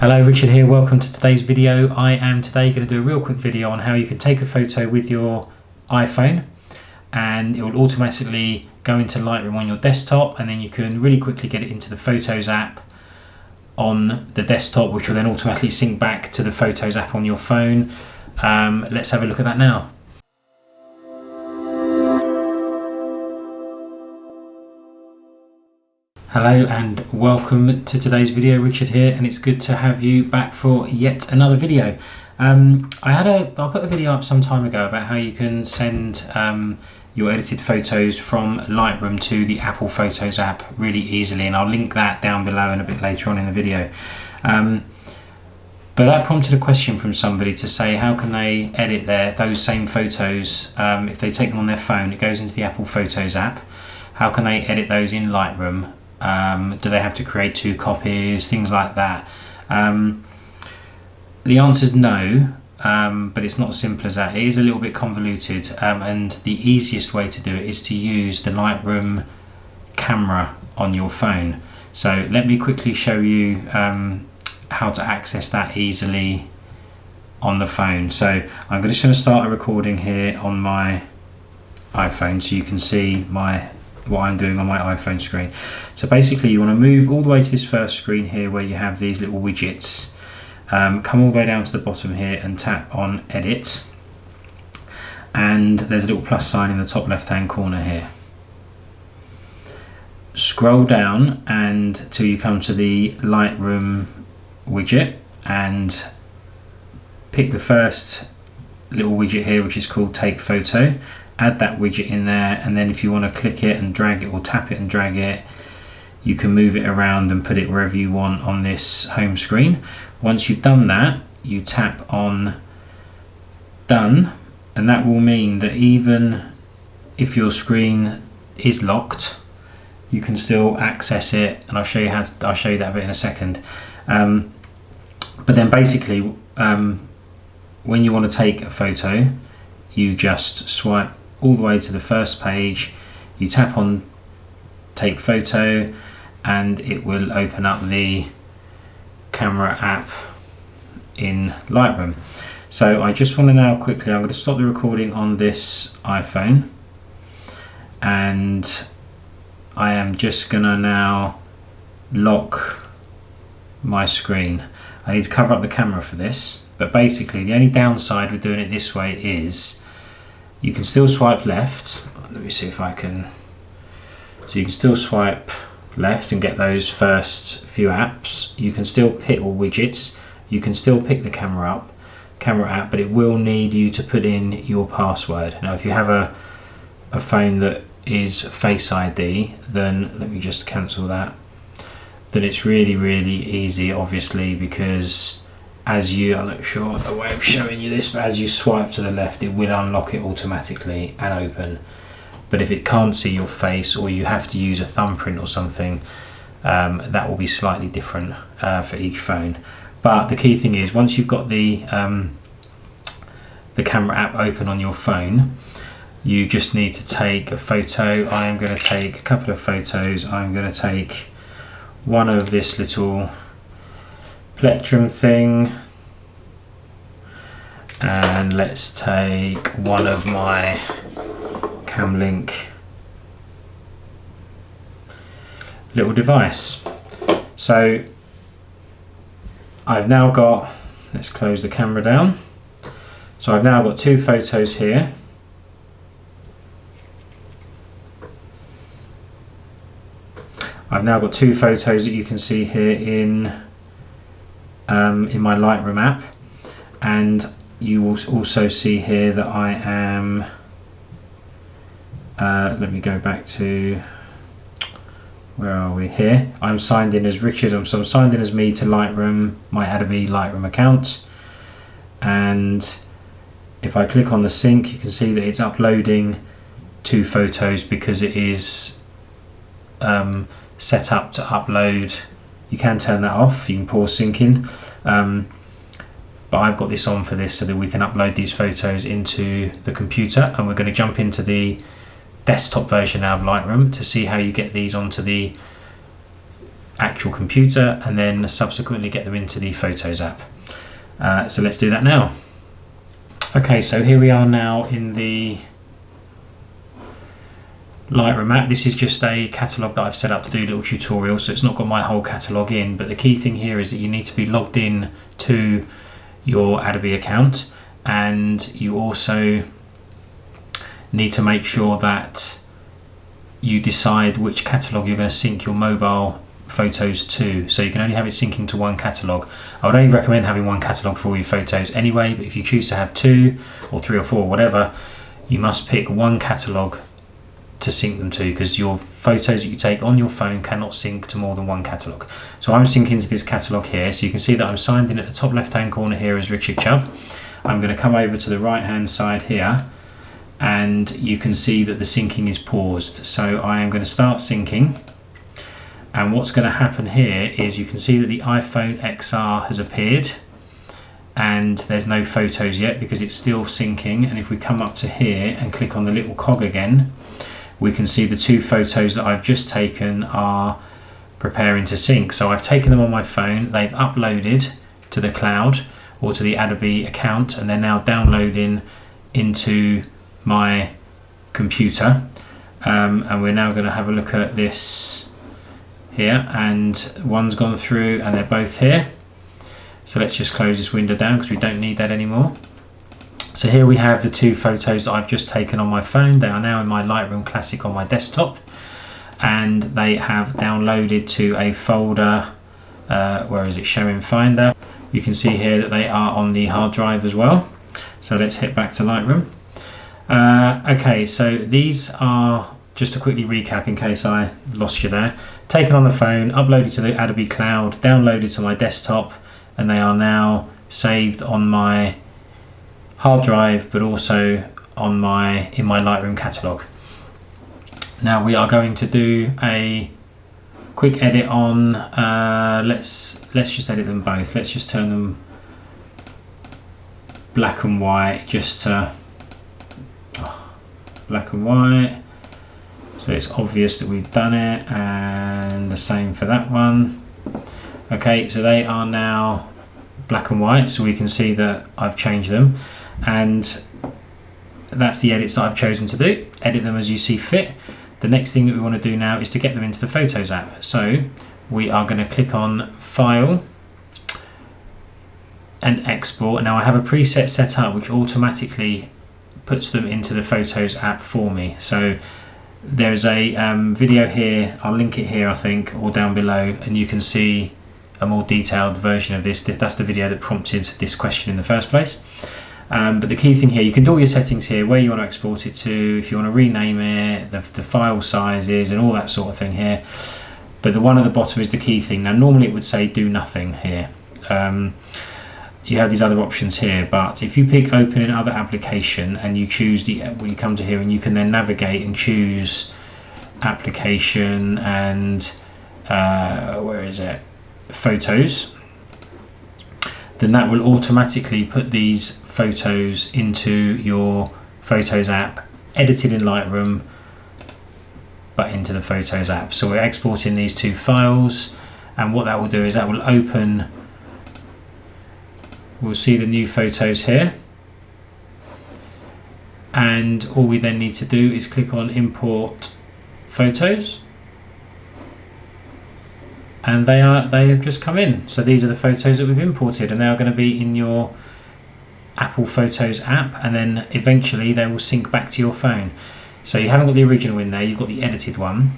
Hello, Richard here. Welcome to today's video. I am today going to do a real quick video on how you can take a photo with your iPhone and it will automatically go into Lightroom on your desktop, and then you can really quickly get it into the Photos app on the desktop, which will then automatically sync back to the Photos app on your phone. Let's have a look at that now. Hello and welcome to today's video. Richard here, and it's good to have you back for yet another video. I put a video up some time ago about how you can send your edited photos from Lightroom to the Apple Photos app really easily, and I'll link that down below and a bit later on in the video. But that prompted a question from somebody to say how can they edit those same photos if they take them on their phone. It goes into the Apple Photos app. How can they edit those in Lightroom? Do they have to create two copies, things like that? The answer is no, but it's not as simple as that. It is a little bit convoluted, and the easiest way to do it is to use the Lightroom camera on your phone. So let me quickly show you how to access that easily on the phone. So I'm just going to start a recording here on my iPhone so you can see what I'm doing on my iPhone screen. So basically you want to move all the way to this first screen here where you have these little widgets. Come all the way down to the bottom here and tap on Edit, and there's a little plus sign in the top left hand corner here. Scroll down until you come to the Lightroom widget and pick the first little widget here, which is called Take Photo. Add that widget in there, and then if you want to click it and drag it, or tap it and drag it, you can move it around and put it wherever you want on this home screen. Once you've done that, you tap on Done, and that will mean that even if your screen is locked, you can still access it, and I'll show you that a bit in a second. But then basically when you want to take a photo, you just swipe all the way to the first page, you tap on Take Photo, and it will open up the camera app in Lightroom. So I just want to now quickly, I'm going to stop the recording on this iPhone, and I am just going to now lock my screen. I need to cover up the camera for this, but basically the only downside with doing it this way is you can still swipe left. Let me see if I can. So you can still swipe left and get those first few apps. You can still pick all widgets. You can still pick the camera app, but it will need you to put in your password. Now, if you have a phone that is Face ID, then let me just cancel that. Then it's really, really easy, obviously, because I'm not sure the way of showing you this, but as you swipe to the left, it will unlock it automatically and open. But if it can't see your face, or you have to use a thumbprint or something, that will be slightly different for each phone. But the key thing is, once you've got the camera app open on your phone, you just need to take a photo. I am going to take a couple of photos. I'm going to take one of this little plectrum thing, and let's take one of my Camlink little device. So I've now got, let's close the camera down. So I've now got two photos here. I've now got two photos that you can see here in my Lightroom app, and you will also see here that I am let me go back to, where are we here? I'm signed in as Richard, so I'm signed in as me to Lightroom, my Adobe Lightroom account, and if I click on the sync, you can see that it's uploading two photos because it is set up to upload. You can turn that off, you can pause syncing, but I've got this on for this so that we can upload these photos into the computer, and we're going to jump into the desktop version now of Lightroom to see how you get these onto the actual computer and then subsequently get them into the Photos app. So let's do that now. Okay, so here we are now in the Lightroom app. This is just a catalogue that I've set up to do little tutorials, so it's not got my whole catalogue in, but the key thing here is that you need to be logged in to your Adobe account, and you also need to make sure that you decide which catalogue you're going to sync your mobile photos to. So you can only have it syncing to one catalogue. I would only recommend having one catalogue for all your photos anyway, but if you choose to have 2 or 3 or 4, whatever, you must pick one catalogue to sync them to, because your photos that you take on your phone cannot sync to more than one catalogue. So I'm syncing to this catalogue here, so you can see that I'm signed in at the top left hand corner here as Richard Chubb. I'm going to come over to the right hand side here, and you can see that the syncing is paused. So I am going to start syncing, and what's going to happen here is you can see that the iPhone XR has appeared, and there's no photos yet because it's still syncing. And if we come up to here and click on the little cog again, we can see the 2 photos that I've just taken are preparing to sync. So I've taken them on my phone, they've uploaded to the cloud or to the Adobe account, and they're now downloading into my computer. And we're now going to have a look at this here, and one's gone through and they're both here. So let's just close this window down because we don't need that anymore. So here we have the 2 photos that I've just taken on my phone. They are now in my Lightroom Classic on my desktop, and they have downloaded to a folder, where is it, Show in Finder. You can see here that they are on the hard drive as well. So let's head back to Lightroom. Okay, so these are, just to quickly recap in case I lost you there, taken on the phone, uploaded to the Adobe Cloud, downloaded to my desktop, and they are now saved on my hard drive, but also on in my Lightroom catalogue. Now we are going to do a quick edit on, let's just edit them both. Let's just turn them black and white, just to black and white, so it's obvious that we've done it, and the same for that one. Okay, so they are now black and white, so we can see that I've changed them, and that's the edits that I've chosen to do. Edit them as you see fit. The next thing that we want to do now is to get them into the Photos app. So we are going to click on File and Export. Now I have a preset set up which automatically puts them into the Photos app for me. So there's a video here, I'll link it here I think, or down below, and you can see a more detailed version of this. That's the video that prompted this question in the first place. But the key thing here, you can do all your settings here, where you want to export it to, if you want to rename it, the file sizes and all that sort of thing here. But the one at the bottom is the key thing. Now normally it would say do nothing here. You have these other options here, but if you pick open in other application and you choose when you come to here, and you can then navigate and choose application and where is it, photos, then that will automatically put these photos into your Photos app, edited in Lightroom, but into the Photos app. So we're exporting these 2 files, and what that will do is that will open, we'll see the new photos here, and all we then need to do is click on Import Photos, and they have just come in. So these are the photos that we've imported, and they are going to be in your Apple Photos app, and then eventually they will sync back to your phone. So you haven't got the original in there, you've got the edited one.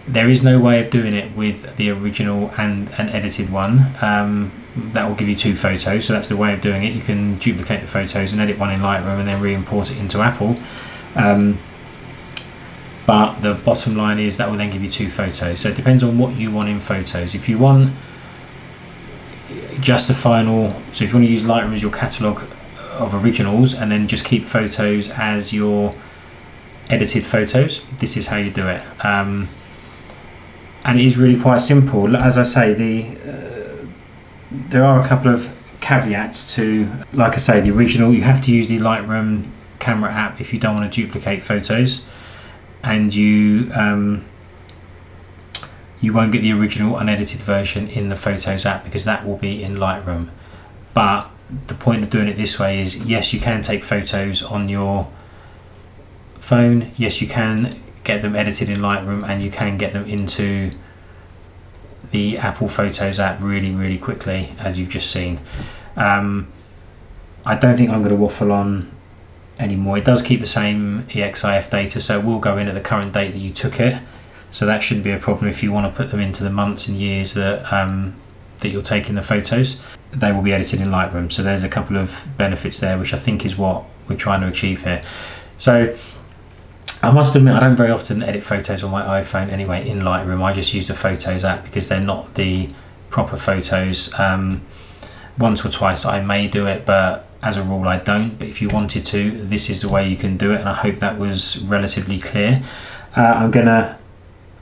There is no way of doing it with the original and an edited one. That will give you 2 photos, so that's the way of doing it. You can duplicate the photos and edit one in Lightroom and then re-import it into Apple. But the bottom line is that will then give you 2 photos. So it depends on what you want in photos. If you want just a final, so if you want to use Lightroom as your catalogue of originals and then just keep photos as your edited photos, this is how you do it. And it is really quite simple. As I say, there are a couple of caveats to, like I say, the original, you have to use the Lightroom camera app if you don't want to duplicate photos, and you you won't get the original unedited version in the Photos app because that will be in Lightroom. But the point of doing it this way is, yes, you can take photos on your phone, yes, you can get them edited in Lightroom, and you can get them into the Apple Photos app really quickly, as you've just seen. I don't think I'm going to waffle on anymore. It does keep the same EXIF data, so it will go in at the current date that you took it, so that shouldn't be a problem. If you want to put them into the months and years that that you're taking the photos, they will be edited in Lightroom. So there's a couple of benefits there, which I think is what we're trying to achieve here. So I must admit, I don't very often edit photos on my iPhone anyway in Lightroom. I just use the Photos app because they're not the proper photos. Once or twice I may do it, but as a rule I don't. But if you wanted to, this is the way you can do it, and I hope that was relatively clear. I'm gonna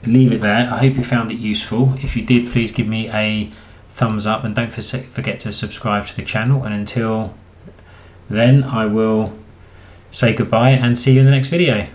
leave it there. I hope you found it useful. If you did, please give me a thumbs up, and don't forget to subscribe to the channel. And until then, I will say goodbye and see you in the next video.